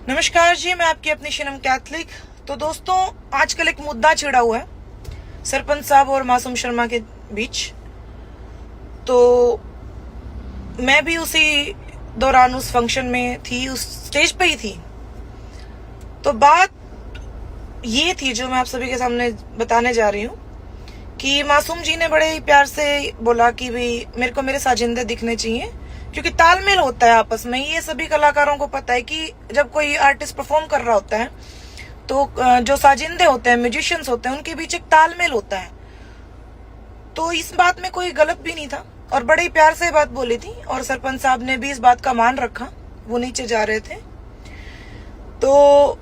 नमस्कार जी, मैं आपकी अपनी शिनम कैथलिक। तो दोस्तों, आजकल एक मुद्दा छिड़ा हुआ है सरपंच साहब और मासूम शर्मा के बीच। तो मैं भी उसी दौरान उस फंक्शन में थी, उस स्टेज पे ही थी। तो बात ये थी जो मैं आप सभी के सामने बताने जा रही हूँ कि मासूम जी ने बड़े ही प्यार से बोला कि भाई मेरे को मेरे साजिंदे दिखने चाहिए, क्योंकि तालमेल होता है आपस में। ये सभी कलाकारों को पता है कि जब कोई आर्टिस्ट परफॉर्म कर रहा होता है तो जो साजिंदे होते हैं, म्यूजिशियंस होते हैं, उनके बीच एक तालमेल होता है। तो इस बात में कोई गलत भी नहीं था और बड़े ही प्यार से बात बोली थी और सरपंच साहब ने भी इस बात का मान रखा। वो नीचे जा रहे थे तो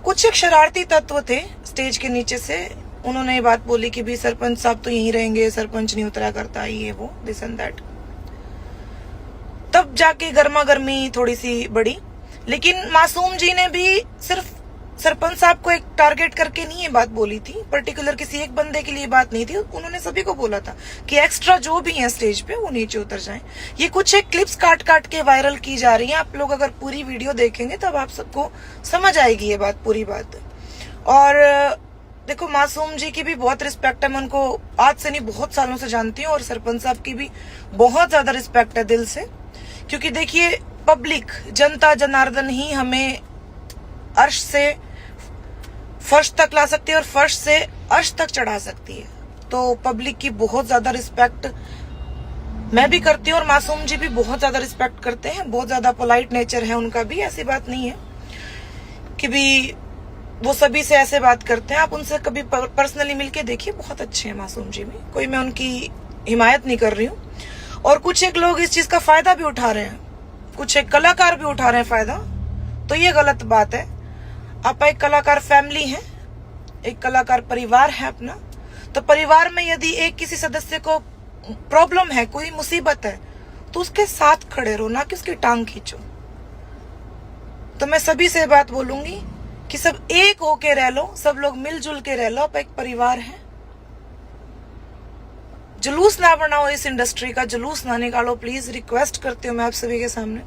कुछ एक शरारती तत्व थे स्टेज के नीचे से, उन्होंने ये बात बोली कि भी सरपंच साहब तो यहीं रहेंगे, सरपंच नहीं उतरा करता, ये वो दिस एंड दैट। तब जाके गर्मा गर्मी थोड़ी सी बढ़ी। लेकिन मासूम जी ने भी सिर्फ सरपंच साहब को एक टारगेट करके नहीं ये बात बोली थी, पर्टिकुलर किसी एक बंदे के लिए बात नहीं थी। उन्होंने सभी को बोला था कि एक्स्ट्रा जो भी है स्टेज पे वो नीचे उतर जाएं। ये कुछ एक क्लिप्स काट काट के वायरल की जा रही है। आप लोग अगर पूरी वीडियो देखेंगे तब आप सबको समझ आएगी ये बात, पूरी बात। और देखो, मासूम जी की भी बहुत रिस्पेक्ट है, मैं उनको आज से नहीं बहुत सालों से जानती हूँ। और सरपंच साहब की भी बहुत ज्यादा रिस्पेक्ट है दिल से, क्योंकि देखिए पब्लिक, जनता जनार्दन ही हमें अर्श से फर्श तक ला सकती है और फर्श से अर्श तक चढ़ा सकती है। तो पब्लिक की बहुत ज्यादा रिस्पेक्ट मैं भी करती हूँ और मासूम जी भी बहुत ज्यादा रिस्पेक्ट करते हैं। बहुत ज्यादा पोलाइट नेचर है उनका भी, ऐसी बात नहीं है कि भी वो सभी से ऐसे बात करते हैं। आप उनसे कभी पर्सनली मिलके देखिए, बहुत अच्छे हैं मासूम जी भी। कोई मैं उनकी हिमायत नहीं कर रही हूँ। और कुछ एक लोग इस चीज का फायदा भी उठा रहे हैं, कुछ एक कलाकार भी उठा रहे हैं फायदा, तो ये गलत बात है। आप एक कलाकार फैमिली है, एक कलाकार परिवार है अपना। तो परिवार में यदि एक किसी सदस्य को प्रॉब्लम है, कोई मुसीबत है, तो उसके साथ खड़े रहो, ना कि उसकी टांग खींचो। तो मैं सभी से बात बोलूंगी कि सब एक होके रह लो, सब लोग मिलजुल के रह लो। आप एक परिवार है, जुलूस ना बनाओ, इस इंडस्ट्री का जुलूस ना निकालो, प्लीज रिक्वेस्ट करती हूँ मैं आप सभी के सामने।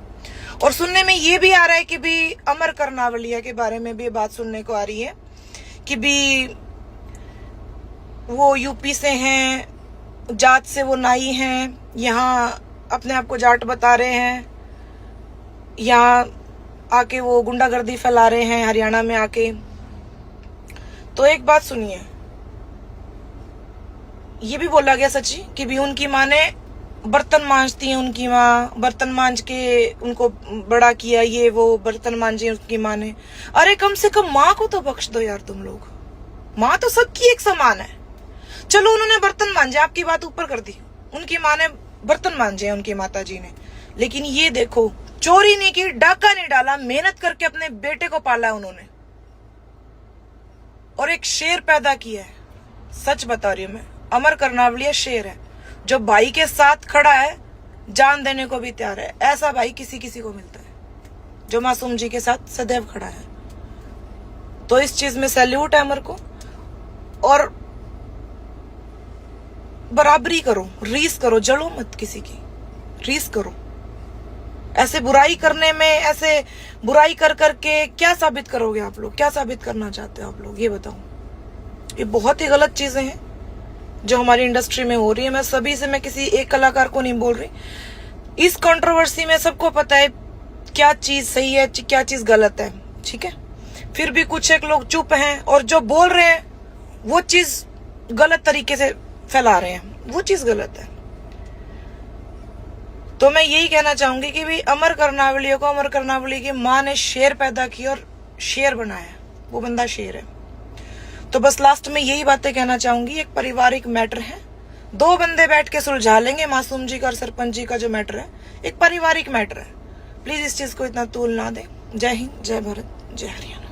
और सुनने में ये भी आ रहा है कि भी अमर कर्नावलिया के बारे में भी बात सुनने को आ रही है कि भी वो यूपी से हैं, जाट से वो नाई हैं, यहाँ अपने आप को जाट बता रहे हैं, यहाँ आके वो गुंडागर्दी फैला रहे हैं हरियाणा में आके। तो एक बात सुनिए, ये भी बोला गया सच्ची कि भी उनकी माँ ने बर्तन मांजती है, उनकी माँ बर्तन मांज के उनको बड़ा किया, ये वो बर्तन मांजे उनकी माँ ने। अरे कम से कम माँ को तो बख्श दो यार तुम लोग। माँ तो सबकी एक समान है। चलो उन्होंने बर्तन मांजे, आपकी बात ऊपर कर दी, उनकी माँ ने बर्तन मांजे उनकी माता जी ने। लेकिन ये देखो, चोरी नहीं की, डाका नहीं डाला, मेहनत करके अपने बेटे को पाला उन्होंने और एक शेर पैदा किया है। सच बता रही हूं मैं, अमर कर्नावलिया शेर है जो भाई के साथ खड़ा है, जान देने को भी तैयार है। ऐसा भाई किसी किसी को मिलता है जो मासूम जी के साथ सदैव खड़ा है। तो इस चीज में सैल्यूट है अमर को। और बराबरी करो, रीस करो, जलो मत किसी की, रीस करो। ऐसे बुराई करने में, ऐसे बुराई कर करके क्या साबित करोगे आप लोग? क्या साबित करना चाहते हो आप लोग, ये बताओ। ये बहुत ही गलत चीजें हैं जो हमारी इंडस्ट्री में हो रही है। मैं सभी से, मैं किसी एक कलाकार को नहीं बोल रही। इस कंट्रोवर्सी में सबको पता है क्या चीज सही है, क्या चीज गलत है, ठीक है। फिर भी कुछ एक लोग चुप हैं और जो बोल रहे हैं वो चीज गलत तरीके से फैला रहे हैं, वो चीज गलत है। तो मैं यही कहना चाहूंगी कि भी अमर कर्नावलिया को, अमर कर्नावली की माँ ने शेर पैदा किया और शेर बनाया, वो बंदा शेर है। तो बस लास्ट में यही बातें कहना चाहूंगी। एक पारिवारिक मैटर है, दो बंदे बैठ के सुलझा लेंगे। मासूम जी का और सरपंच जी का जो मैटर है एक पारिवारिक मैटर है। प्लीज इस चीज को इतना तूल ना दे। जय हिंद, जय भारत, जय हरियाणा।